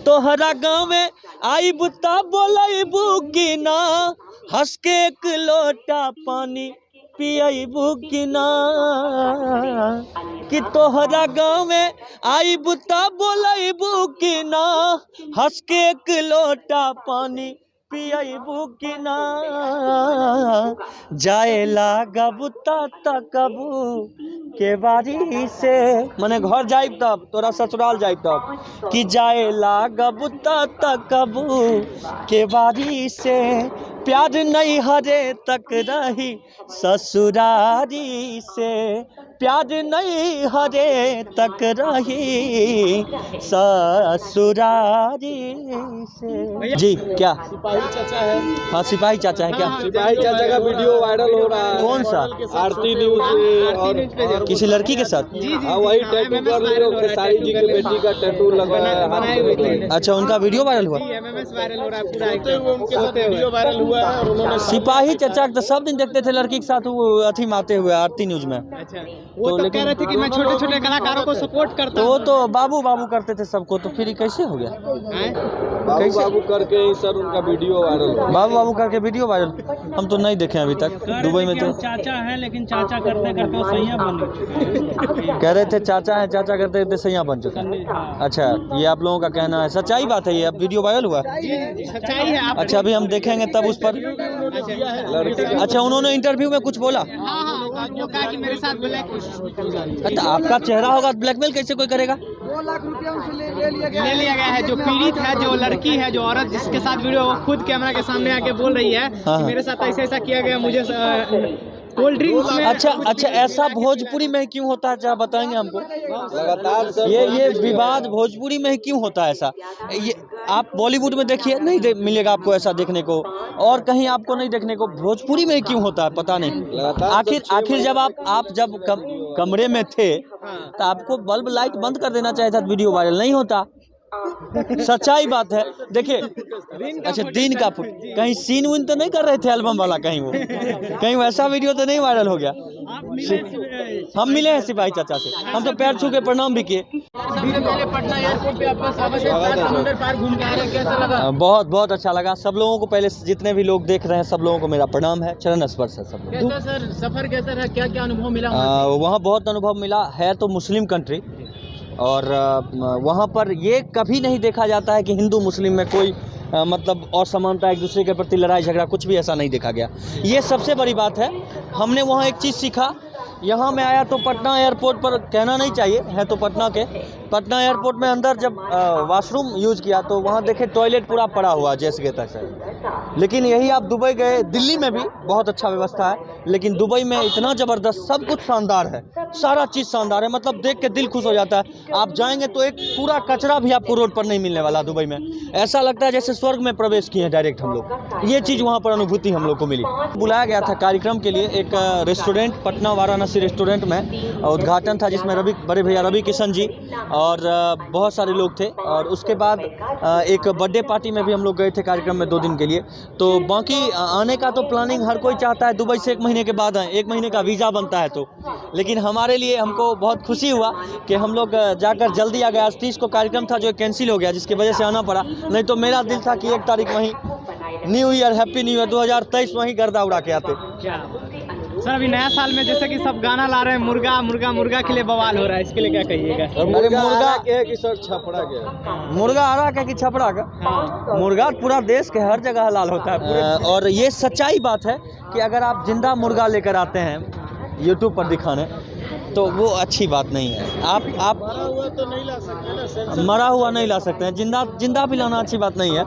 तोहरा गाँव में आई बुता बोलबू कि ना, हंस के एक लोटा पानी पियबू कि ना। कि तोहरा गाँव में आई बुता बोलबू कि ना, हंस के एक लोटा पानी पियबू कि ना। जाए लागा बुता तकबू के बारी से, मने घर जाइब तब तोरा ससुराल जाइब तब। कि जाए लागा बुता तकबू के बारी से, प्यार नहीं हरे तक रही ससुरारी से, प्यार नहीं हरे तक रही ससुरारी से। जी क्या सिपाही चाचा है? हाँ सिपाही चाचा है क्या? सिपाही चाचा का वीडियो वायरल हो रहा है। कौन सा? आरती न्यूज और किसी लड़की के साथ? हाँ वही टैटू कर लियो, खेसारी जी के बेटी का टैटू लगा है। अच्छा उनका वीडियो वायरल हुआ? एमएमएस वायरल हो रहा है पूरा, उनके साथ वीडियो वायरल हुआ है और उन्होंने सिपाही चाचा तो सब दिन देखते थे लड़की के साथ, वो अथी मारते हुए आरती न्यूज में। अच्छा वो तो कह रहे थे कि मैं छोटे छोटे कलाकारों को सपोर्ट करता तो हूँ। वो तो बाबू बाबू करते थे सबको, तो फिर ये कैसे हो गया? बाबू बाबू करके ही सर उनका वीडियो वायरल हुआ। बाबू बाबू करके वीडियो वायरल? हम तो नहीं देखे अभी तक दुबई में। तो चाचा है लेकिन चाचा करते करते वो सैया बन गए। कह रहे थे चाचा है, चाचा करते करते सैया बन चुका। अच्छा ये आप लोगों का कहना है, सच्चाई बात है ये? अब वीडियो वायरल हुआ? सच्चाई है। आप अच्छा अभी हम देखेंगे तब उस पर। अच्छा उन्होंने इंटरव्यू में कुछ बोला? वो कहा कि मेरे साथ ब्लैक अच्छा आपका चेहरा होगा, ब्लैकमेल कैसे कोई करेगा? 2 लाख रुपया उनसे ले लिया गया है। जो पीड़ित है, जो लड़की है, जो औरत जिसके साथ वीडियो, वो खुद कैमरा के सामने आके बोल रही है कि मेरे साथ ऐसा ऐसा किया गया, मुझे कोल्ड ड्रिंक्स में। अच्छा ऐसा भोजपुरी में क्यों होता है, क्या बताएंगे हमको? लगातार ये विवाद भोजपुरी में क्यों होता है ऐसा? ये आप बॉलीवुड में देखिए, नहीं मिलेगा आपको ऐसा देखने को, और कहीं आपको नहीं देखने को। भोजपुरी में क्यों होता है पता नहीं। आखिर जब आप जब कमरे में थे तो आपको बल्ब लाइट बंद कर देना चाहिए था, वीडियो वायरल नहीं होता। सच्चाई बात है। देखिए अच्छा दिन का कहीं सीन विन तो नहीं कर रहे थे एल्बम वाला, कहीं वैसा वीडियो तो नहीं वायरल हो गया? हम मिले हैं सिपाही चाचा से, हम तो पैर छू के प्रणाम भी किए। पटना एयरपोर्ट पे आपका समुद्र पार घूम के आ रहे, कैसा लगा? बहुत बहुत अच्छा लगा। सब लोगों को, पहले जितने भी लोग देख रहे हैं सब लोगों को मेरा प्रणाम है, चरण स्पर्श है सब लोग। कैसा सर सफर कैसा रहा, क्या क्या अनुभव मिला? वहाँ बहुत अनुभव मिला है। तो मुस्लिम कंट्री, और वहाँ पर ये कभी नहीं देखा जाता है कि हिंदू मुस्लिम में कोई मतलब असमानता, एक दूसरे के प्रति लड़ाई झगड़ा, कुछ भी ऐसा नहीं देखा गया। ये सबसे बड़ी बात है। हमने वहाँ एक चीज़ सीखा। यहाँ मैं आया तो पटना एयरपोर्ट पर, कहना नहीं चाहिए है तो पटना के, पटना एयरपोर्ट में अंदर जब वॉशरूम यूज़ किया तो वहाँ देखे टॉयलेट पूरा पड़ा हुआ जैसे के तैसे। लेकिन यही आप दुबई गए, दिल्ली में भी बहुत अच्छा व्यवस्था है, लेकिन दुबई में इतना ज़बरदस्त, सब कुछ शानदार है, सारा चीज़ शानदार है। मतलब देख के दिल खुश हो जाता है। आप जाएंगे तो एक पूरा कचरा भी आपको रोड पर नहीं मिलने वाला दुबई में। ऐसा लगता है जैसे स्वर्ग में प्रवेश किए हैं डायरेक्ट हम लोग। ये चीज़ वहाँ पर अनुभूति हम लोग को मिली। बुलाया गया था कार्यक्रम के लिए, एक रेस्टोरेंट पटना वाराणसी रेस्टोरेंट में उद्घाटन था, जिसमें बड़े भैया रवि किशन जी और बहुत सारे लोग थे। और उसके बाद एक बर्थडे पार्टी में भी हम लोग गए थे कार्यक्रम में 2 दिन के लिए। तो बाकी आने का तो प्लानिंग हर कोई चाहता है दुबई से 1 महीने के बाद आए, 1 महीने का वीज़ा बनता है तो। लेकिन हमारे लिए, हमको बहुत खुशी हुआ कि हम लोग जाकर जल्दी आ गए। आज 30 को कार्यक्रम था जो कैंसिल हो गया, जिसकी वजह से आना पड़ा। नहीं तो मेरा दिल था कि 1 तारीख वहीं new year, happy new year 2023 वहीं गर्दा उड़ा के आते। सर अभी नया साल में जैसे कि सब गाना ला रहे हैं, मुर्गा मुर्गा मुर्गा के लिए बवाल हो रहा है, इसके लिए क्या कहिएगा? अरे मुर्गा के कि सर छपड़ा के, मुर्गा आ रहा है कि छपड़ा का? मुर्गा पूरा देश के हर जगह हलाल होता है। और ये सच्चाई बात है कि अगर आप जिंदा मुर्गा लेकर आते हैं यूट्यूब पर दिखाने, तो वो अच्छी बात नहीं है। आप मरा हुआ तो नहीं ला सकते ना, मरा हुआ नहीं ला सकते हैं, जिंदा भी लाना अच्छी बात नहीं है।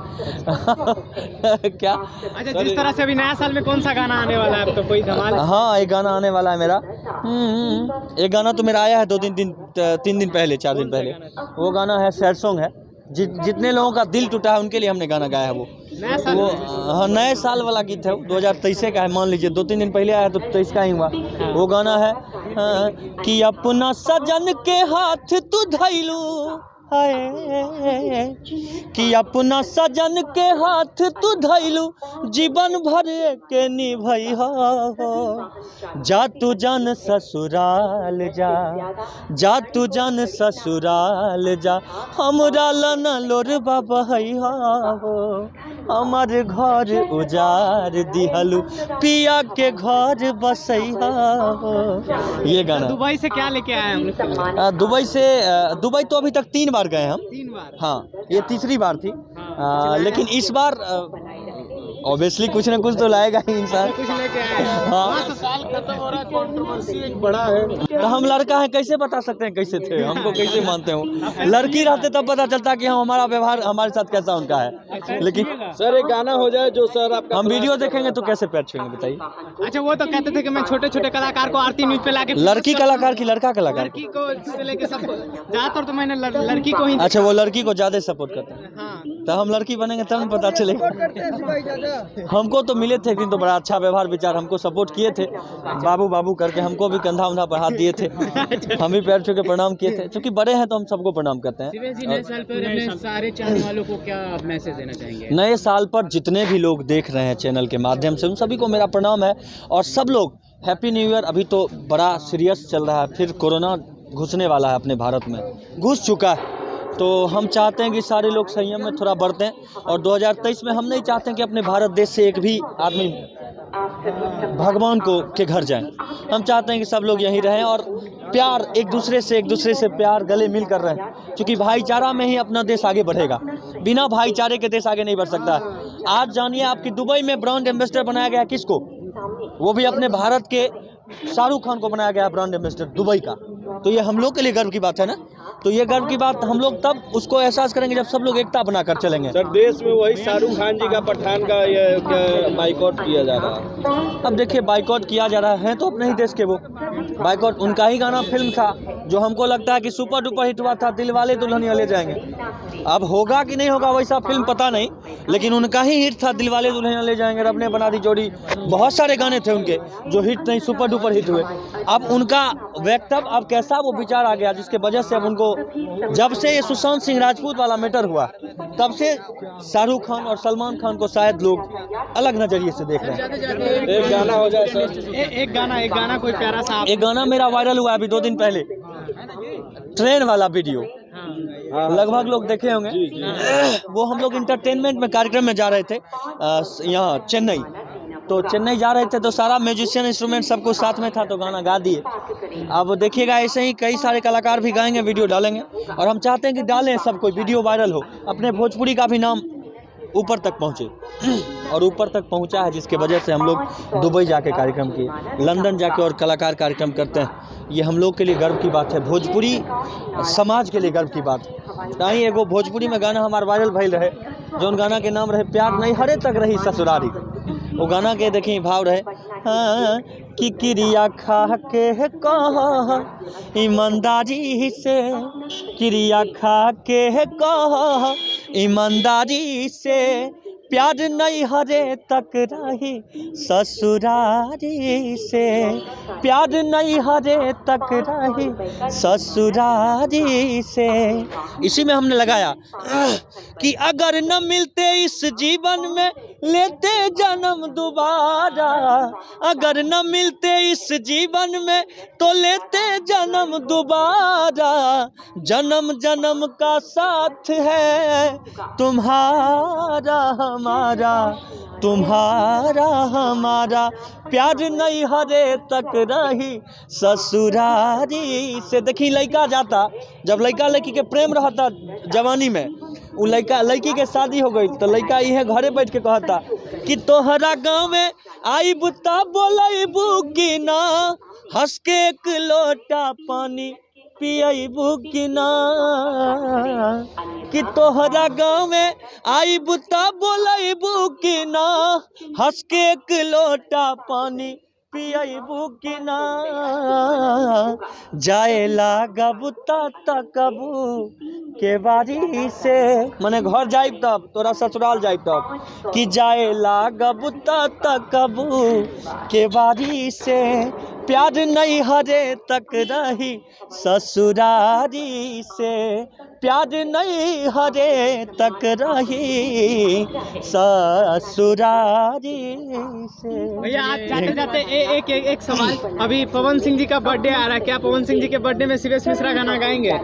क्या? अच्छा जिस तरह से अभी नया साल में कौन सा गाना आने वाला है, अब तो कोई धमाल? हाँ एक गाना आने वाला है मेरा। एक गाना तो मेरा आया है 3 दिन पहले, 4 दिन पहले। वो गाना है, सैड सॉन्ग है। जितने लोगों का दिल टूटा है उनके लिए हमने गाना गाया है। वो हाँ नए साल वाला गीत है, 2023 का है। मान लीजिए 2-3 दिन पहले आया तो 23 का ही हुआ। वो गाना है कि अपना सजन के हाथ तू धैलू हाय कि अपना सजन के हाथ तू धैलू जीवन भर के निभई हो। जा तू जान ससुराल जा, जा तू जान ससुराल जा, हमरा लन लोरबा बहई हो। हमार घर उजार दिहलू पिया के घर बसई हो। ये गाना दुबई से क्या लेके आए हम लोग? दुबई तो अभी तक 3 बार गए हम। 3 बार? हाँ, ये तीसरी बार थी। लेकिन इस बार ऑब्वियसली कुछ ना कुछ तो लाएगा ही इंसान। कुछ लेके आए। हाँ, साल खत्म हो रहा है, कंट्रोवर्सी एक बड़ा है। तो हम लड़का है कैसे बता सकते हैं कैसे थे, हमको कैसे मानते हो। लड़की रहते तब पता चलता कि हम हमारा व्यवहार हमारे साथ कैसा उनका है। लेकिन सर एक गाना हो जाए जो सर आपका हम वीडियो देखेंगे तो कैसे पैर छुएंगे बताइए। अच्छा, वो तो कहते थे कि मैं छोटे छोटे कलाकार को आरती न्यूज पे लाके, लड़की कलाकार की लड़का कलाकार? लड़की को से लेके सबको, ज्यादातर तो मैंने लड़की को ही। अच्छा, वो लड़की को ज्यादा सपोर्ट करते हैं। हाँ, तो हम लड़की बनेंगे तब न पता चलेगा। हमको तो मिले थे लेकिन तो बड़ा अच्छा व्यवहार विचार, हमको सपोर्ट किए थे, बाबू बाबू करके हमको भी कंधा उंधा पर हाथ दिए थे, हम भी पैर छू के प्रणाम किए थे। क्योंकि बड़े हैं तो हम सबको प्रणाम करते हैं। नए साल पर अपने सारे चाहने वालों को क्या मैसेज देना चाहेंगे? नए साल पर जितने भी लोग देख रहे हैं चैनल के माध्यम से उन सभी को मेरा प्रणाम है। और सब लोग हैप्पी न्यू ईयर। अभी तो बड़ा सीरियस चल रहा है, फिर कोरोना घुसने वाला है अपने भारत में, घुस चुका है। तो हम चाहते हैं कि सारे लोग संयम में थोड़ा बढ़तें। और 2023 में हम नहीं चाहते हैं कि अपने भारत देश से एक भी आदमी भगवान को के घर जाएं। हम चाहते हैं कि सब लोग यहीं रहें और प्यार एक दूसरे से प्यार गले मिल कर रहें। क्योंकि भाईचारा में ही अपना देश आगे बढ़ेगा, बिना भाईचारे के देश आगे नहीं बढ़ सकता। आज जानिए आपकी दुबई में ब्रांड एम्बेसडर बनाया गया किसको? वो भी अपने भारत के शाहरुख खान को बनाया गया ब्रांड एम्बेसडर दुबई का। तो ये हम लोग के लिए गर्व की बात है ना। तो ये गर्व की बात हम लोग तब उसको एहसास करेंगे जब सब लोग एकता बनाकर चलेंगे। सर देश में वही शाहरुख खान जी का पठान का ये बाइकआउट किया जा रहा है। अब देखिए बाइकआउट किया जा रहा है तो अपने ही देश के वो बाइकआउट, उनका ही गाना फिल्म था जो हमको लगता है कि सुपर डुपर हिट हुआ था, दिलवाले दुल्हनिया ले जाएंगे। अब होगा कि नहीं होगा वैसा फिल्म पता नहीं, लेकिन उनका ही हिट था दिलवाले दुल्हनिया ले जाएंगे। रब ने बना दी जोड़ी, बहुत सारे गाने थे उनके जो हिट नहीं सुपर डुपर हिट हुए। अब उनका वक्तव्य अब कैसा वो विचार आ गया जिसके वजह से अब उनको, जब से ये सुशांत सिंह राजपूत वाला मैटर हुआ तब से शाहरुख खान और सलमान खान को शायद लोग अलग नजरिए से देख रहे हैं। एक गाना हो जाए सर। एक गाना कोई प्यारा सा। एक गाना मेरा वायरल हुआ अभी 2 दिन पहले, ट्रेन वाला वीडियो, लगभग लोग देखे होंगे। वो हम लोग इंटरटेनमेंट में कार्यक्रम में जा रहे थे यहाँ चेन्नई। तो चेन्नई जा रहे थे तो सारा म्यूजिशियन इंस्ट्रूमेंट सब कुछ साथ में था तो गाना गा दिए। अब देखिएगा ऐसे ही कई सारे कलाकार भी गाएंगे, वीडियो डालेंगे। और हम चाहते हैं कि डालें सब कोई, वीडियो वायरल हो, अपने भोजपुरी का भी नाम ऊपर तक पहुँचे। और ऊपर तक पहुँचा है जिसके वजह से हम लोग दुबई जाके कार्यक्रम किए, लंदन जाके और कलाकार कार्यक्रम करते हैं। ये हम लोग के लिए गर्व की बात है, भोजपुरी समाज के लिए गर्व की बात है। ताही एगो भोजपुरी में गाना हमारा वायरल भइल रहे, जौन गाना के नाम रहे प्यार नहीं हरे तक रही ससुरारी। वो गाना के देखिए भाव रहे, हाँ कि क्रिया खा के कहा ईमानदारी से, क्रिया खा के कहा ईमानदारी से, प्यार नहीं हरे तक रही ससुरारी से, प्यार नहीं हरे तक रही ससुरारी से। इसी में हमने लगाया कि अगर न मिलते इस जीवन में लेते जन्म दोबारा, अगर न मिलते इस जीवन में तो लेते जन्म दोबारा, जन्म जन्म का साथ है तुम्हारा हमारा, तुम्हारा हमारा, प्यार नहीं हरे तक रही ससुरारी से। देखी लड़का जाता, जब लड़का लड़की के प्रेम रहता जवानी में, वो लड़का लड़की के शादी हो गई तो लड़का इहे घरे बैठ के कहता कि तोहरा गाँव में आई बुता बोलबू कि ना, हंस के एक लोटा पानी पियबू कि ना, कि तोहरा गाँव में आई बुता बोलबू कि ना, हंस के एक लोटा पानी पियबू कि ना, जाए लागा बुता तकबू के बारी से, मने घर जाइब तब तोरा ससुराल जाइब तब, कि जाए लागा बुता तकबू के बारी से, प्यार नहीं हरे तक रही ससुरारी से, प्यार नहीं हरे तक रही ससुरारी से। भैया आज जाते जाते एक सवाल, अभी पवन सिंह जी का बर्थडे आ रहा है, क्या पवन सिंह जी के बर्थडे में शिवेश मिश्रा गाना गाएंगे?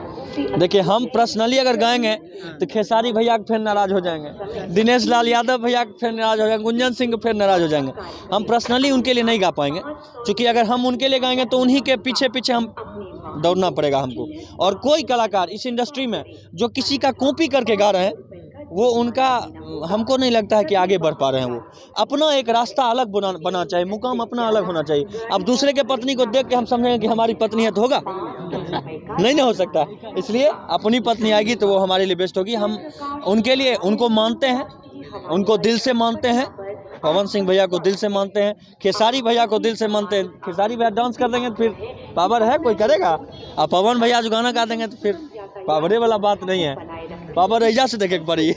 देखिए हम पर्सनली अगर गाएंगे तो खेसारी भैया फिर नाराज हो जाएंगे, दिनेश लाल यादव भैया फिर नाराज हो जाएंगे, गुंजन सिंह फिर नाराज हो जाएंगे। हम पर्सनली उनके लिए नहीं गा पाएंगे, क्योंकि अगर हम उनके लिए गाएंगे तो उन्हीं के पीछे पीछे हम दौड़ना पड़ेगा हमको। और कोई कलाकार इस इंडस्ट्री में जो किसी का कॉपी करके गा रहे हैं, वो उनका हमको नहीं लगता है कि आगे बढ़ पा रहे हैं। वो अपना एक रास्ता अलग बना चाहिए, मुकाम अपना अलग होना चाहिए। अब दूसरे के पत्नी को देख के हम समझेंगे कि हमारी पत्नी है तो होगा नहीं ना हो सकता। इसलिए अपनी पत्नी आएगी तो वो हमारे लिए बेस्ट होगी। हम उनके लिए उनको मानते हैं, उनको दिल से मानते हैं। पवन सिंह भैया को दिल से मानते हैं, खेसारी भैया को दिल से मानते हैं। खेसारी भैया डांस कर देंगे तो फिर पावर है, कोई करेगा। और पवन भैया जो गाना गा देंगे तो फिर पावरे वाला बात नहीं है, पावर ऐजा से देखे पड़ी।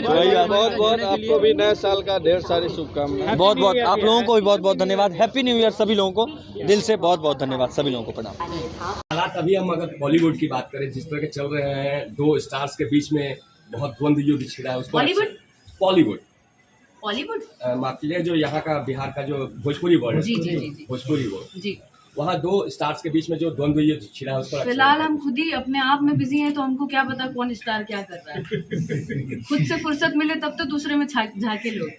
बहुत बहुत आपको भी नए साल का ढेर सारी शुभकामनाएं। बहुत बहुत आप लोगों को भी बहुत बहुत धन्यवाद। हैप्पी न्यू ईयर सभी लोगों को, दिल से बहुत बहुत धन्यवाद सभी लोगों को, प्रणाम। हालात अभी हम अगर बॉलीवुड की बात करें, जिस तरह के चल रहे हैं, दो स्टार्स के बीच में बहुत द्वंद्व युद्ध छिड़ा है। उसको बॉलीवुड माफ कीजिए, जो यहाँ का बिहार का जो भोजपुरी वर्ड है, भोजपुरी वर्ड जी, वहाँ दो स्टार्स के बीच में जो द्वंद्व युद्ध छिड़ा है, उसको फिलहाल हम खुद ही अपने आप में बिजी हैं, तो हमको क्या पता कौन स्टार क्या कर रहा है। खुद से फुर्सत मिले तब तो दूसरे में झाके लोग।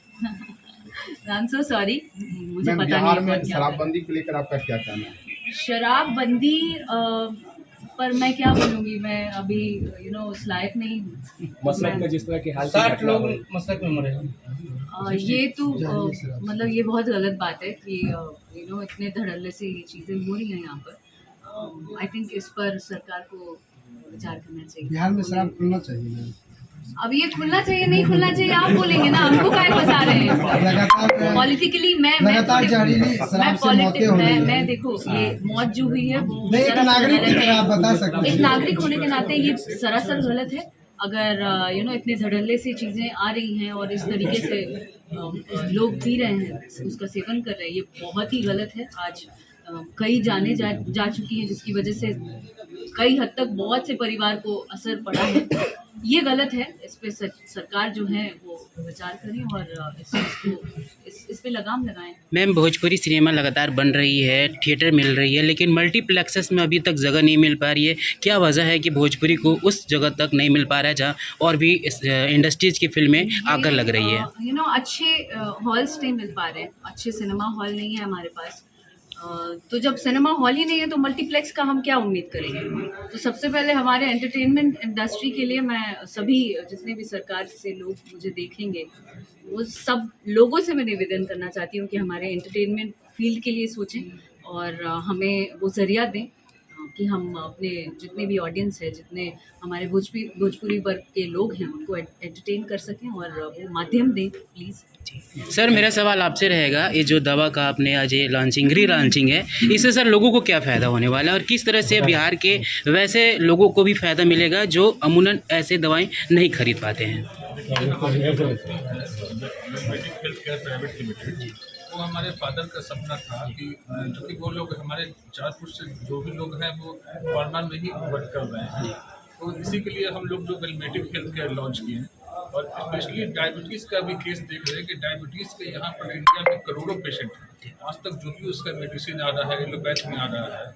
आई एम सो सॉरी, मुझे पता नहीं। शराबबंदी को लेकर आपका क्या कहना है? शराबबंदी पर मैं क्या बोलूँगी, मैं अभी उस लायक नहीं हूँ। मसलक में जिस तरह के हाल 60 लोग मसलक में मरे हैं। ये तो मतलब ये बहुत गलत बात है कि इतने धड़ल्ले से ये चीज़ें हो रही हैं यहाँ पर। आई थिंक इस पर सरकार को विचार करना चाहिए। बिहार में शराब खुलना चाहिए। अब ये खुलना चाहिए नहीं खुलना चाहिए आप बोलेंगे ना, हमको काय फंसा रहे हैं। पॉलिटिकली मैं देखो, ये मौत जो हुई है वो एक नागरिक होने के नाते ये सरासर गलत है। अगर इतने धड़ल्ले से चीज़ें आ रही हैं और इस तरीके से लोग पी रहे हैं, उसका सेवन कर रहे हैं, ये बहुत ही गलत है। आज कई जाने जा चुकी हैं, जिसकी वजह से कई हद तक बहुत से परिवार को असर पड़ा है। ये गलत है। इस पे सरकार जो है वो विचार करें और इस पे लगाम लगाएं। मैम, भोजपुरी सिनेमा लगातार बन रही है, थिएटर मिल रही है, लेकिन मल्टीप्लेक्सेस में अभी तक जगह नहीं मिल पा रही है। क्या वजह है कि भोजपुरी को उस जगह तक नहीं मिल पा रहा है जहाँ और भी इंडस्ट्रीज़ की फिल्में आकर लग रही है? अच्छे हॉल्स नहीं मिल पा रहे हैं, अच्छे सिनेमा हॉल नहीं है हमारे पास। तो जब सिनेमा हॉल ही नहीं है तो मल्टीप्लेक्स का हम क्या उम्मीद करेंगे। तो सबसे पहले हमारे एंटरटेनमेंट इंडस्ट्री के लिए मैं सभी जितने भी सरकार से लोग मुझे देखेंगे, वो सब लोगों से मैं निवेदन करना चाहती हूँ कि हमारे एंटरटेनमेंट फील्ड के लिए सोचें और हमें वो जरिया दें कि हम अपने जितने भी ऑडियंस है, जितने हमारे भोजपुरी वर्ग के लोग हैं, उनको एंटरटेन कर सकें और वो माध्यम दें प्लीज़। सर, मेरा सवाल आपसे रहेगा, ये जो दवा का आपने आज ये री लॉन्चिंग है, इससे सर लोगों को क्या फ़ायदा होने वाला है और किस तरह से बिहार के वैसे लोगों को भी फ़ायदा मिलेगा जो अमूमन ऐसे दवाएं नहीं खरीद पाते हैं? वो हमारे फादर का सपना था कि जो कि वो लोग हमारे जातपुर से जो भी लोग हैं वो फार्मा में ही वर्क कर रहे हैं, तो इसी के लिए हम लोग जो वेलमेटिव हेल्थ केयर लॉन्च किए हैं। और स्पेशली डायबिटीज़ का भी केस देख रहे हैं कि डायबिटीज़ के यहाँ पर इंडिया में करोड़ों पेशेंट हैं। आज तक जो भी उसका मेडिसिन आ रहा है, एलोपैथ में आ रहा है,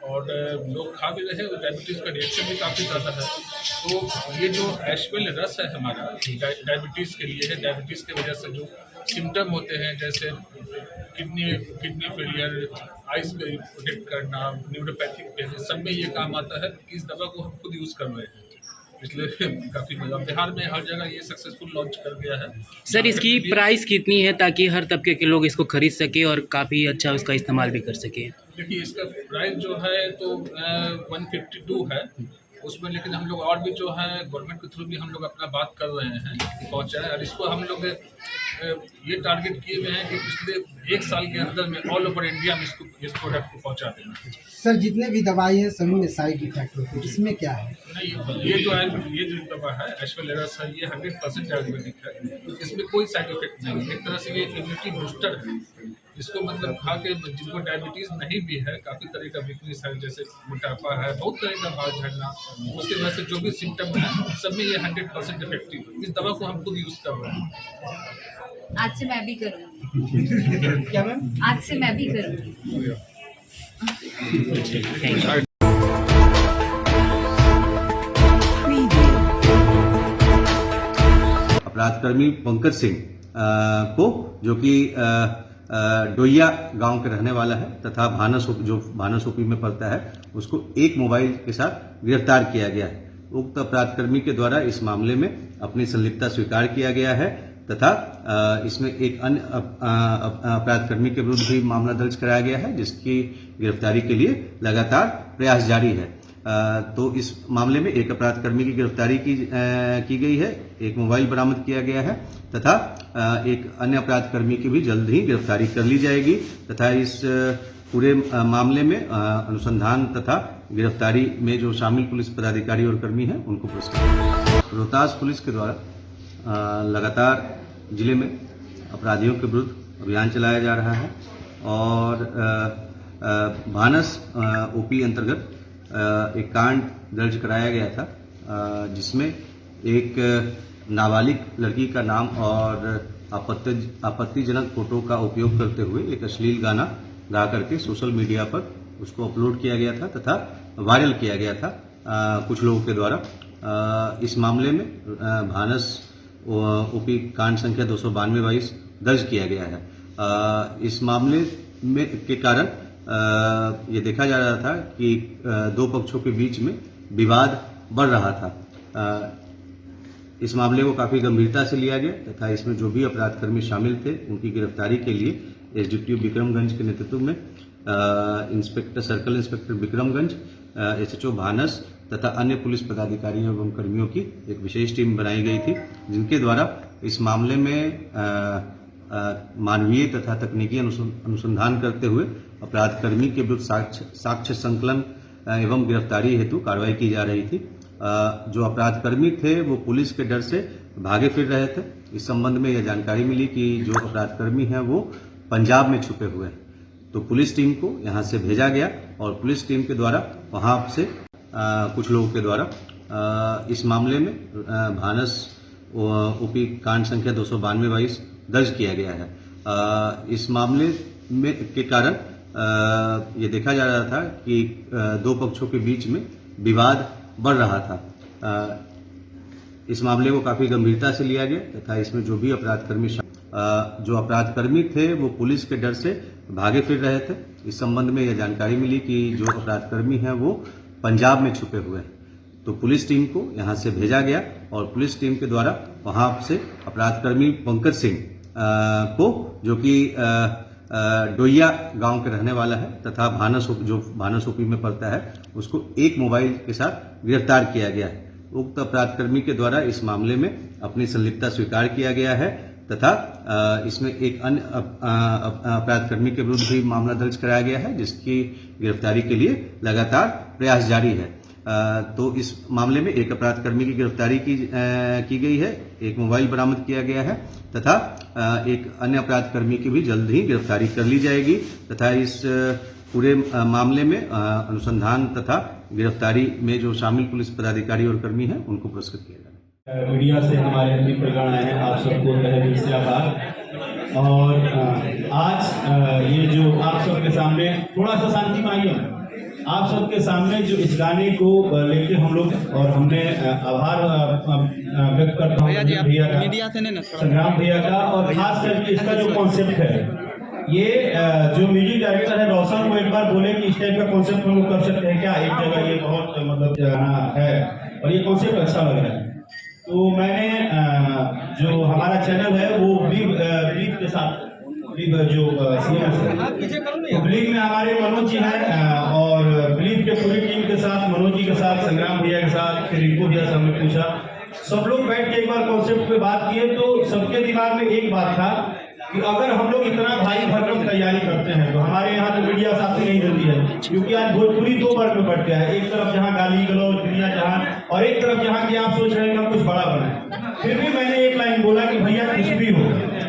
और लोग खा भी रहे हैं, डायबिटीज़ का रिएक्शन भी काफ़ी ज़्यादा है। तो ये जो एस्पेल रस है हमारा डायबिटीज़ के लिए है, डायबिटीज़ की वजह से जो सिम्टम होते हैं जैसे किडनी फेलियर, आइस पे प्रोटेक्ट करना, न्यूरोपैथिक पेन, सब में ये काम आता है। इस दवा को हम खुद यूज़ कर रहे हैं, इसलिए काफ़ी मजा बिहार में हर जगह ये सक्सेसफुल लॉन्च कर गया है। सर, इसकी प्राइस कितनी है ताकि हर तबके के लोग इसको खरीद सके और काफ़ी अच्छा उसका इस्तेमाल भी कर सके? देखिए, इसका प्राइस जो है तो 152 है उसमें, लेकिन हम लोग और भी जो है गवर्नमेंट के थ्रू भी हम लोग अपना बात कर रहे हैं कि पहुँचाएँ। और इसको हम लोग ये टारगेट किए हुए हैं कि पिछले 1 साल के अंदर में ऑल ओवर इंडिया में इस प्रोडक्ट को पहुँचा देना। सर, जितने भी दवाई हैं सभी में साइड इफेक्ट होते हैं, इसमें क्या है? नहीं, ये जो दवा है एस्पेलेरस है, ये 100% आयुर्वेदिक है, इसमें कोई साइड इफेक्ट नहीं है। एक तरह से ये इम्यूनिटी बूस्टर है। इसको मतलब खा के जिनको डायबिटीज़ नहीं भी है, काफ़ी तरह का वीकनेस है, जैसे मोटापा है, बहुत तरह का बाल झड़ना, उसके वजह से जो भी सिम्टम है सब में ये 100% इफेक्टिव है। इस दवा को हम खुद यूज़ कर रहे हैं। आज से मैं भी करूँगी। क्या मैम? आज से मैं भी करूँगी। अपराधकर्मी पंकज सिंह को, जो कि डोइया गांव के रहने वाला है तथा भानस ओपी में पड़ता है, उसको एक मोबाइल के साथ गिरफ्तार किया गया है। उक्त अपराधकर्मी के द्वारा इस मामले में अपनी संलिप्तता स्वीकार किया गया है तथा इसमें एक अन्य अपराधकर्मी के विरुद्ध भी मामला दर्ज कराया गया है, जिसकी गिरफ्तारी के लिए लगातार प्रयास जारी है। तो इस मामले में एक अपराधकर्मी की गिरफ्तारी की गई है, एक मोबाइल बरामद किया गया है तथा एक अन्य अपराधकर्मी की भी जल्द ही गिरफ्तारी कर ली जाएगी तथा इस पूरे मामले में अनुसंधान तथा गिरफ्तारी में जो शामिल पुलिस पदाधिकारी और कर्मी हैं उनको पुरस्कृत। रोहतास पुलिस के द्वारा लगातार जिले में अपराधियों के विरुद्ध अभियान चलाया जा रहा है और भानस ओपी अंतर्गत एक कांड दर्ज कराया गया था, जिसमें एक नाबालिग लड़की का नाम और आपत्तिजनक फोटो का उपयोग करते हुए एक अश्लील गाना गा करके सोशल मीडिया पर उसको अपलोड किया गया था तथा वायरल किया गया था कुछ लोगों के द्वारा। इस मामले में भानस ओपी कांड संख्या 292-22 दर्ज किया गया है। इस मामले में के कारण ये देखा जा रहा था कि दो पक्षों के बीच में विवाद बढ़ रहा था। इस मामले को काफी गंभीरता से लिया गया तथा इसमें जो भी अपराधकर्मी शामिल थे उनकी गिरफ्तारी के लिए एसडीपीओ विक्रमगंज के नेतृत्व में सर्कल इंस्पेक्टर विक्रमगंज, एसएचओ भानस तथा अन्य पुलिस पदाधिकारियों एवं कर्मियों की एक विशेष टीम बनाई गई थी, जिनके द्वारा इस मामले में मानवीय तथा तकनीकी अनुसंधान करते हुए अपराधकर्मी के विरुद्ध साक्ष्य संकलन एवं गिरफ्तारी हेतु कार्रवाई की जा रही थी। जो अपराधकर्मी थे वो पुलिस के डर से भागे फिर रहे थे। इस संबंध में यह जानकारी मिली कि जो अपराधकर्मी हैं वो पंजाब में छुपे हुए हैं, तो पुलिस टीम को यहाँ से भेजा गया और पुलिस टीम के द्वारा वहाँ से कुछ लोगों के द्वारा इस मामले में भानस ओपी कांड संख्या 292-22 दर्ज किया गया है। इस मामले में के कारण ये देखा जा रहा था कि दो पक्षों के बीच में विवाद बढ़ रहा था। इस मामले को काफी गंभीरता से लिया गया तथा इसमें जो भी अपराधकर्मी थे वो पुलिस के डर से भागे फिर रहे थे। इस संबंध में यह जानकारी मिली कि जो अपराधकर्मी हैं वो पंजाब में छुपे हुए हैं, तो पुलिस टीम को यहाँ से भेजा गया और पुलिस टीम के द्वारा वहाँ से अपराधकर्मी पंकज सिंह को, जो कि डोइया गांव के रहने वाला है तथा भानस ओपी में पड़ता है, उसको एक मोबाइल के साथ गिरफ्तार किया गया है। उक्त अपराधकर्मी के द्वारा इस मामले में अपनी संलिप्तता स्वीकार किया गया है तथा इसमें एक अन्य अपराधकर्मी के विरुद्ध भी मामला दर्ज कराया गया है, जिसकी गिरफ्तारी के लिए लगातार प्रयास जारी है। तो इस मामले में एक अपराधकर्मी की गिरफ्तारी की गई है, एक मोबाइल बरामद किया गया है तथा एक अन्य अपराधकर्मी की भी जल्द ही गिरफ्तारी कर ली जाएगी तथा इस पूरे मामले में अनुसंधान तथा गिरफ्तारी में जो शामिल पुलिस पदाधिकारी और कर्मी हैं उनको पुरस्कृत किया जाएगा। मीडिया से हमारे मित्रगण आए हैं, आप सबको तहे दिल से आभार। और आज ये जो आप सबके सामने, थोड़ा सा शांति में आइए, आप सबके सामने जो इस गाने को लेके हम लोग और हमने आभार व्यक्त करता हूँ भैया का, संग्राम भैया का, और खास करके इसका जो कॉन्सेप्ट है, ये जो म्यूजिक डायरेक्टर है रोशन, वो एक बार बोले कि इस टाइप का कॉन्सेप्ट हम लोग कर सकते हैं क्या एक जगह, ये बहुत मतलब है और ये कॉन्सेप्ट अच्छा लग रहा है। तो मैंने जो हमारा चैनल है वो ब्लीफ के साथ, जो ब्लीफ में हमारे मनोज जी हैं और ब्लीफ के पूरी टीम के साथ, मनोज जी के साथ, संग्राम भैया के साथ, फिर इनको भैया से हमने पूछा, सब लोग बैठ के एक बार कॉन्सेप्ट पे बात किए तो सबके दिमाग में एक बात था कि अगर हम लोग इतना भारी भरकम तैयारी करते हैं तो हमारे यहाँ तो मीडिया साथी नहीं मिलती है, क्योंकि आज भोजपुरी दो वर्ग में बट गया है, एक तरफ जहाँ गाली गलौज दुनिया जहाँ, और एक तरफ जहाँ की आप सोच रहे हैं हम कुछ बड़ा बनाए। फिर भी मैंने एक लाइन बोला कि भैया कुछ भी हो,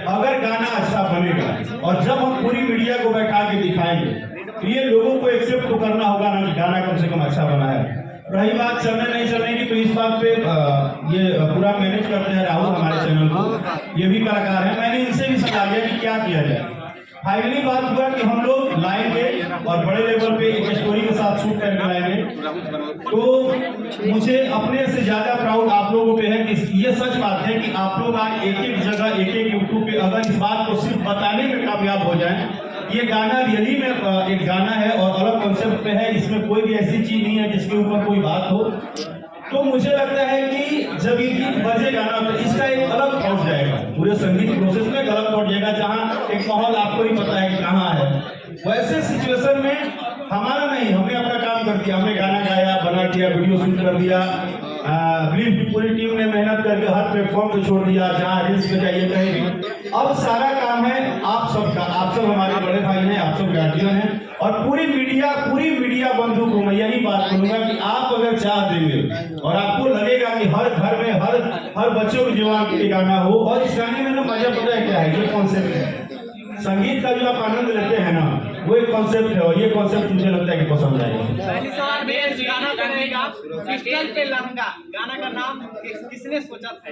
अगर गाना अच्छा बनेगा और जब हम पूरी मीडिया को बैठा के दिखाएंगे तो ये लोगों को एक्सेप्ट तो करना होगा ना कि गाना कम से कम अच्छा बना है। रही बात चलने नहीं चलने की, तो इस बात पे ये पूरा मैनेज करते हैं राहुल हमारे चैनल को, ये भी कलाकार हैं। मैंने इनसे भी सलाह लिया कि क्या किया जाए। फाइनली बात हुआ कि हम लोग लाएंगे और बड़े लेवल पे एक स्टोरी के साथ शूट करके लाएंगे। तो मुझे अपने से ज्यादा प्राउड आप लोगों पे है कि ये सच बात है कि आप लोग आज एक एक जगह एक एक यूट्यूब पे अगर इस बात को सिर्फ बताने में कामयाब हो जाए, ये गाना रियली में एक गाना है और अलग कॉन्सेप्ट पे है, इसमें कोई भी ऐसी चीज नहीं है जिसके ऊपर कोई बात हो। तो मुझे लगता है कि जब ये गीत बजेगा ना तो इसका एक अलग पहुंच जाएगा, पूरे संगीत प्रोसेस में एक अलग पहुंच जाएगा, जहाँ एक माहौल आपको ही पता है कि कहाँ है। वैसे सिचुएशन में हमारा नहीं, हमने अपना काम कर दिया, हमने गाना गाया, बना दिया, वीडियो शूट कर दिया, बिलीव की पूरी टीम ने मेहनत करके हर प्लेटफॉर्म पे छोड़ दिया, जहाँ रील्स पे जाइए कहीं भी। अब सारा काम है आप सबका, आप सब हमारे बड़े भाई हैं, आप सब गार्जियन हैं, और पूरी मीडिया बंधु को मैं यही बात बोलूंगा कि आप अगर चाह देंगे और आपको लगेगा कि हर घर में हर बच्चों की जुबान पे गाना हो, और इस गाने में ना मजा पता है क्या है, ये कॉन्सेप्ट है संगीत का जो आप आनंद लेते हैं ना, वो एक कॉन्सेप्ट है, और ये कॉन्सेप्ट मुझे लगता है कि पसंद आएगा। पहली सवाल गाना करेगा पिस्टल पे लहंगा, गाना का नाम किसने सोचा था?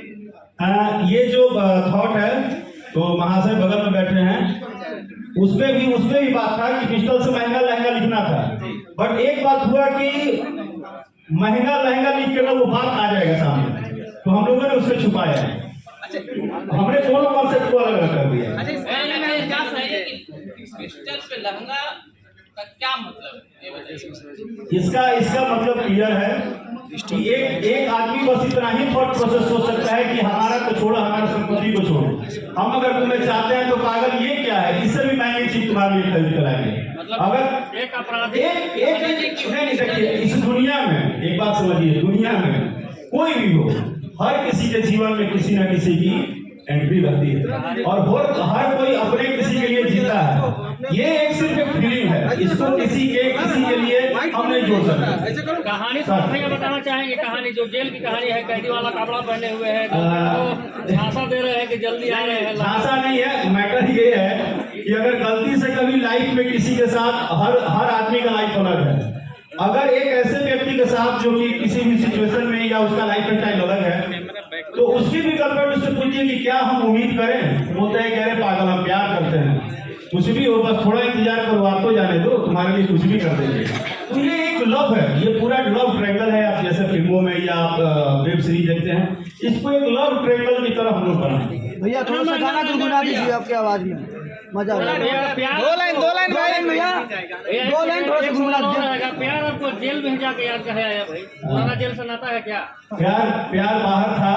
ये जो थॉट है तो महाशय बगल में बैठे हैं, उसमें भी बात था कि पिस्टल से महंगा लहंगा लिखना था, बट एक बात हुआ कि महंगा लहंगा लिख के ना वो बात आ जाएगा सामने, तो हम लोगों ने उससे छुपाया है। हमने दोनों कॉन्सेप्ट को अलग अलग कर दिया। पिस्टल पे लहंगा का क्या मतलब है? इसका मतलब क्लियर है कि एक आदमी बस इतना ही थॉट प्रोसेस सोच सकता है कि हमारा तो छोड़ो, हमारी संपत्ति को छोड़ो, हम अगर तुम्हें चाहते हैं तो पागल ये क्या है, इससे भी महंगी चीज तुम्हारे लिए खरीद कर आएंगे। अगर एक अपराधी देखिए, इस दुनिया में एक बात समझिए, दुनिया में कोई भी हो, हर किसी के जीवन में किसी न किसी की एंट्री रहती है, और हर कोई अपने किसी के लिए जीता है। ये एक सिर्फ एक फीलिंग है, इसको किसी के लिए हम नहीं जोड़ सकते। कहानी बताना चाहेंगे, कहानी जो जेल की कहानी है, कैदी वाला कपड़ा पहने हुए है, झांसा दे रहे हैं कि जल्दी आ रहे हैं। झांसा नहीं है, मैटर ये है कि अगर गलती से कभी लाइफ में किसी के साथ, हर आदमी का लाइफ अलग है, अगर एक ऐसे व्यक्ति के साथ जो कि किसी भी सिचुएशन में या उसका लाइफ स्टाइल अलग है, तो उसकी भी गर्लफ्रेंड उससे पूछिए कि क्या हम उम्मीद करें, बोलते हैं कह रहे पागल हम प्यार करते हैं, कुछ भी हो बस थोड़ा इंतजार करो, आप तो जाने दो, तुम्हारे लिए कुछ भी कर देंगे। तो ये एक लव है, ये पूरा लव ट्रायंगल है। आप जैसे फिल्मों में या आप वेब सीरीज देखते हैं, इसको एक लव ट्रायंगल की तरह हम लोग बनाएंगे। भैया थोड़ा सा गाना गुनगुना दीजिए आपकी आवाज में, मजा आएगा। दो लाइन भैया, दो लाइन थोड़ा सा गुनगुना दीजिए। प्यार आपको जेल में जाके याद कर आया भाई, पुराना जेल से नाता है क्या? प्यार बाहर था,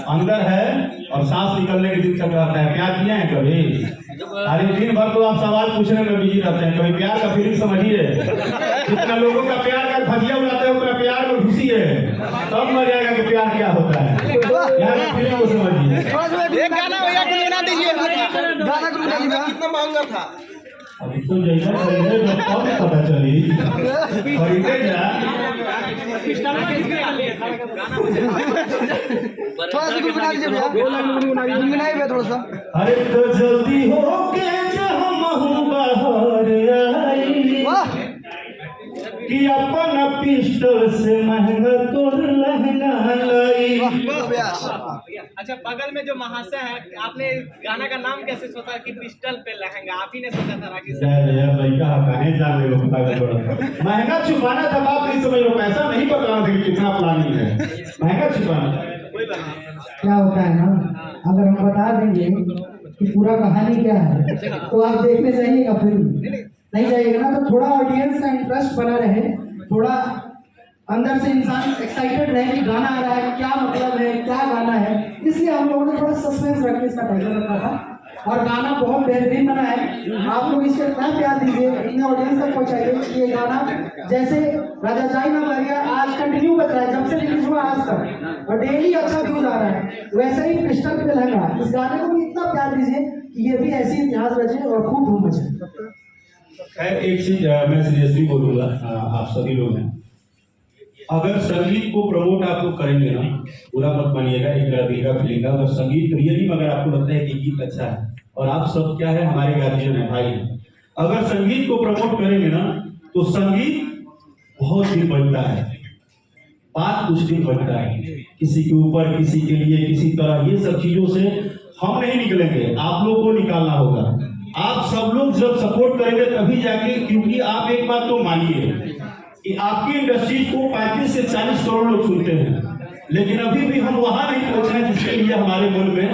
अंदर है, और सांस निकलने के दिन तक रहता है। प्यार किए हैं कभी? अरे दिन भर तो आप सवाल पूछने में बिजी रहते हैं, कभी प्यार का फीलिंग समझिए। जितना लोगों का प्यार का फजिया उड़ाते हैं, उतना प्यार में घुसी है, तब मर जाएगा कि प्यार क्या होता है। प्यार की फीलिंग को समझिए। एक गाना भैया गुनगुना दीजिए, गाना गुनगुना दीजिए। कितना महंगा था? अभी तो जैसा खरीदे जब कब पता चली, खरीदे जा थोड़ा सा गुनगुना दीजिए भैया, दो लाइन गुनगुनाइए भैया थोड़ा सा। अरे तो जल्दी हो के बाहर आई, कि अपना पिस्टल से महंगा तोर लहंगा लाई। अच्छा, बगल में जो महाशय है, आपने गाना का नाम कैसे सोचा कि पिस्टल पे लहंगा? आप ही ने सोचा था राकेश? महंगा छुपाना था, बात नहीं समझ लो, पैसा नहीं बताना था कि कितना प्लानिंग है, महंगा छुपाना था। क्या होता है ना, अगर हम बता देंगे कि पूरा कहानी क्या है तो आप देखने जाइएगा, फिर नहीं जाइएगा ना, तो थोड़ा ऑडियंस का इंटरेस्ट बना रहे, थोड़ा अंदर से इंसान एक्साइटेड रहे कि गाना आ रहा है, क्या मतलब है, क्या गाना है, इसलिए हम लोगों ने थोड़ा सस्पेंस रख के इसका टाइटल रखा था। और गाना बहुत बेहतरीन बना है, आप लोग इसको इतना प्यार दीजिए, इतने ऑडियंस तक पहुंचाइए कि ये गाना जैसे राजा जाई ना मरिया आज कंटिन्यू बज रहा है, जब से रिलीज हुआ आज तक, और डेली अच्छा व्यूज आ रहा है, वैसे ही पिस्टल पे लहंगा, इस गाने को भी इतना प्यार दीजिए कि ये भी ऐसी इतिहास रचे और खूब धूम मचे। खैर एक चीज मैं सीरियसली बोलूंगा, आप सभी लोग हैं, अगर संगीत को प्रमोट आप लोग करेंगे ना, पूरा मत मानिएगा, एक दिल का फीलिंग का, अगर संगीत रियली में अगर आपको लगता है कि गीत अच्छा है और आप सब क्या है, हमारे गार्जियन है, भाई हैं। अगर संगीत को प्रमोट करेंगे ना तो संगीत बहुत दिन बढ़ता है, बात कुछ दिन बढ़ता है, किसी के ऊपर, किसी के लिए, किसी तरह, ये सब चीजों से हम नहीं निकलेंगे, आप लोग को निकालना होगा। आप सब लोग जब सपोर्ट करेंगे तभी जाके, क्योंकि आप एक बात तो मानिए कि आपकी इंडस्ट्री को 35 से 40 करोड़ लोग सुनते हैं, लेकिन अभी भी हम वहां नहीं पहुंचे हैं जिसके लिए हमारे मन में,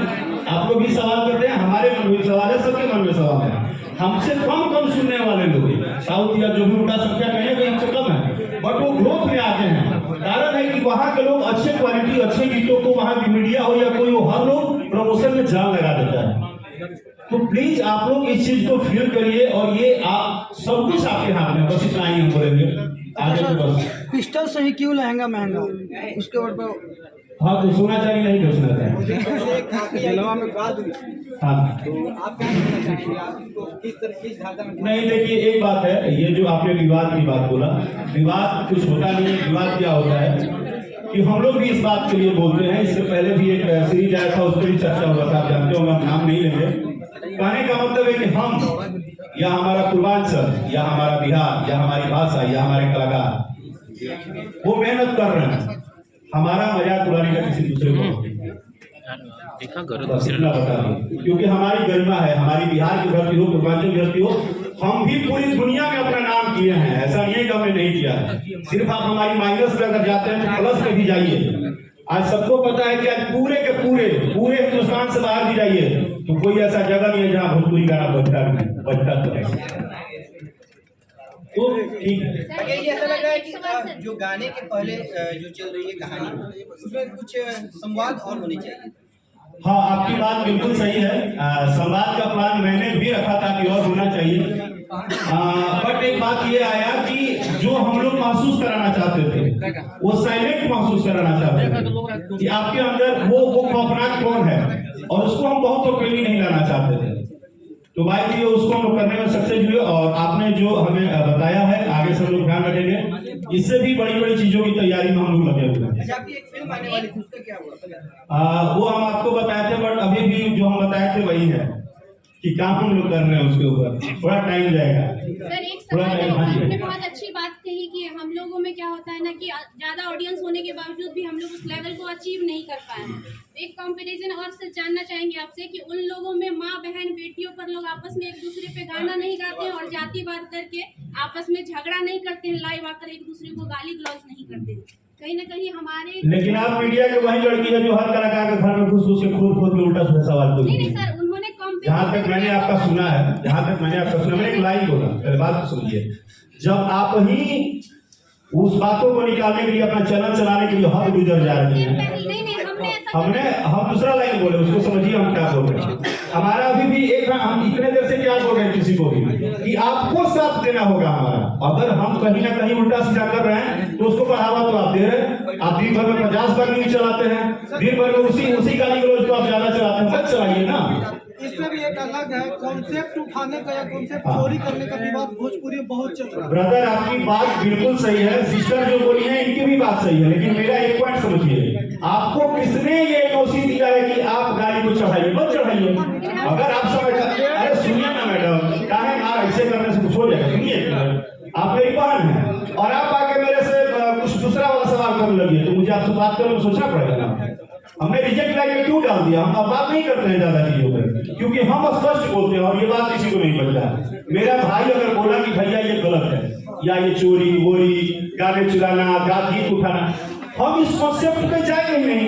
आप लोग भी सवाल करते हैं, हमारे मन में सवाल है, सबके मन में सवाल है। हमसे कम सुनने वाले लोग, साउथ या जो भी उनका संख्या कहीं ना कहीं हमसे कम है, बट वो ग्रोथ में आते हैं। कारण है कि वहाँ के लोग अच्छे क्वालिटी, अच्छे गीतों को, वहाँ की मीडिया हो या कोई हो, हर लोग प्रमोशन में जान लगा देता है। तो प्लीज आप लोग इस चीज को फील करिए, और ये आप सब कुछ आपके हाथ में, बस इतना ही हम बोलेंगे आगे तो बस। पिस्टल से ही क्यों लहंगा महंगा, उसके ऊपर हाँ, तो सोना चाहिए नहीं बेचना चाहिए। हाँ, नहीं, देखिए एक बात है, ये जो आपने विवाद की बात बोला, विवाद कुछ होता नहीं है। विवाद क्या होता है कि हम लोग भी इस बात के लिए बोलते हैं। इससे पहले भी एक सीरीज आया था, उस पर भी चर्चा हुआ था, आप जानते होंगे, हम नाम नहीं लेंगे। कहने का मतलब है कि हम, या हमारा पूर्वांचल, या हमारा बिहार, या हमारी भाषा, या हमारे कलाकार वो मेहनत कर रहे हैं, हमारा मजाक उड़ाने का किसी दूसरे को देखा करो, बता दें, क्योंकि हमारी गरिमा है, हमारी बिहार की धरती हो, पूर्वांचल की धरती हो, हम भी पूरी दुनिया में अपना नाम किए हैं। ऐसा नहीं है कि हमने नहीं किया है, सिर्फ आप हमारी माइनस में अगर जाते हैं तो प्लस में भी जाइए। आज सबको पता है कि आज पूरे के पूरे हिंदुस्तान से बाहर भी जाइए तो कोई ऐसा जगह नहीं है जहाँ भोजपुरी गाना बजता तो ठीक है। ये ऐसा लग रहा है कि जो गाने के पहले जो चल रही है कहानी, उसमें कुछ संवाद और होने चाहिए। हाँ, आपकी बात बिल्कुल सही है। संवाद का प्लान मैंने भी रखा था कि और होना चाहिए, बट एक बात ये आया कि जो हम लोग महसूस कराना चाहते थे वो साइलेंट महसूस कराना चाहते थे कि आपके अंदर वो खौफनाक कौन है, और उसको हम बहुत ओपनली नहीं लाना चाहते थे। तो भाई जी उसको हम करने में सक्सेस हुए, और आपने जो हमें बताया है आगे से हम लोग ध्यान रखेंगे। इससे भी बड़ी बड़ी चीजों की तैयारी में हम लोग लगे हुए हैं। अच्छा, आपकी एक फिल्म आने वाली थी, उसका क्या हुआ? वो हम आपको बताए थे, बट अभी भी जो हम बताए थे वही है कि काम हम लोग कर रहे हैं, उसके ऊपर थोड़ा टाइम जाएगा। सर एक सवाल है, आपने बहुत अच्छी बात कही कि हम लोगों में क्या होता है ना कि ज्यादा ऑडियंस होने के बावजूद भी हम लोग उस लेवल को अचीव नहीं कर पाए हैं। एक कंपैरिजन और से जानना चाहेंगे आपसे कि उन लोगों में माँ बहन बेटियों पर लोग आपस में एक दूसरे पे गाना नहीं गाते हैं और जातिवाद करके आपस में झगड़ा नहीं करते हैं, लाइव आकर एक दूसरे को गाली गलौज नहीं करते हैं, कहीं ना कहीं हमारे। लेकिन आप मीडिया के वही लड़की है जो हर कलाकार के घर में घुस के खुद उल्टा सीधा सवाल पूछती है। नहीं सर, उन्होंने जहाँ तक मैंने आपका सुना है, मैंने एक लाइन बोला, पहले बात सुनिए। जब आप ही उस बातों को निकालने के लिए, अपना चैनल चलाने के लिए हद गुजर जा रही है, हम दूसरा लाइन बोले, उसको समझिए हम क्या बोल रहे हैं। हमारा अभी भी एक, हम इतने देर से क्या बोल रहे हैं किसी को भी कि आपको साथ देना होगा हमारा। अगर हम कहीं ना कहीं उल्टा सीधा कर रहे हैं तो उसको बढ़ावा तो आप दे रहे हैं। आप दिन भर में 50 बार न्यूज चलाते हैं, दिन भर में उसी गाली गलौज को आप ज्यादा चलाते हैं, मत चलाइए ना। इससे भी एक अलग है, कॉन्सेप्ट उठाने का या कॉन्सेप्ट चोरी करने का विवाद भोजपुरी में बहुत चल रहा है। ब्रदर आपकी बात बिल्कुल सही है, सिस्टर जो बोली है इनकी भी बात सही है, लेकिन मेरा एक पॉइंट समझिए, आपको किसने ये नोसी दिया है कि आप गाली को चढ़ाइए? मत चढ़ाइए। अगर आप समझ, अरे सुनिए ना मैडम, काहे ना ऐसे करने से कुछ हो जाएगा। सुनिए, आप मेरी बहन है और आप आके मेरे से कुछ दूसरा वाला सवाल करने लगी, तो मुझे आपसे बात करने में सोचना पड़ेगा ना। हमने रिजेक्ट लाइन में क्यों डाल दिया? हम अब बात नहीं करते हैं ज्यादा चीजों पर, क्योंकि हम स्पष्ट बोलते हैं और ये बात किसी को नहीं बचता। मेरा भाई अगर बोला कि भैया ये गलत है, या ये चोरी वोरी, गाने चुराना, गीत उठाना, हम इस कॉन्सेप्ट पे जाएंगे ही नहीं।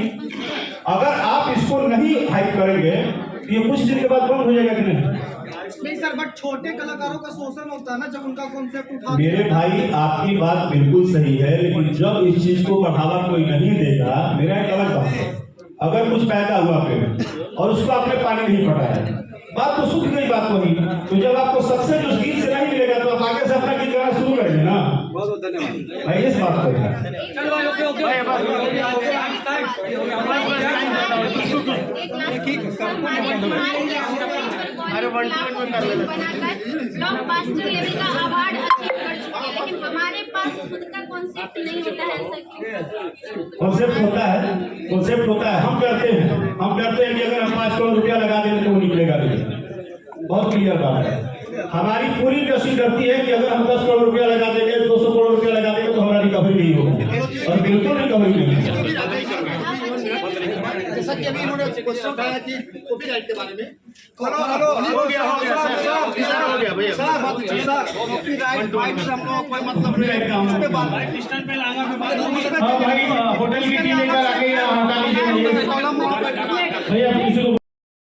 अगर आप इसको नहीं हाइप करेंगे तो ये कुछ दिन के बाद बंद हो जाएगा कि नहीं सर, बट छोटे कलाकारों का शोषण होता है ना जब उनका कॉन्सेप्ट उठा। मेरे भाई आपकी बात बिल्कुल सही है, लेकिन जब इस चीज को बढ़ावा कोई नहीं देगा, मेरा एक अलग बात है, अगर कुछ पैदा हुआ पेड़ और उसको आपने पानी नहीं पटाया, बात तो सूख गई बात वही। तो जब आपको सक्सेस उस गीत से नहीं मिलेगा तो आप आगे से अपना गीत गाना शुरू करेंगे ना। बहुत बहुत धन्यवाद भाई, इस बात को ब्लॉकबस्टर लेवल का अवार्ड अचीव कर चुके हैं, लेकिन हमारे पास खुद का कॉन्सेप्ट नहीं होता है। कॉन्सेप्ट होता है, हम करते हैं कि अगर हम 5 करोड़ रुपया लगा देंगे तो वो निकलेगा नहीं। क्लियर बात है। हमारी पूरी कोशिश करती है कि अगर हम 10 करोड़ रुपया लगा देंगे, 200 करोड़ रुपया लगा देंगे तो हमारा रिकवरी नहीं होगा, और बिल्कुल रिकवरी नहीं होगा। जैसा कि अभी उन्होंने क्वेश्चन उठाया कि कॉपीराइट के बारे में, हो गया भैया, कॉपीराइट से हम लोग कोई मतलब नहीं, उसके बाद होटल की टीम लेकर आके यहाँ हटा लीजिए भैया, किसी को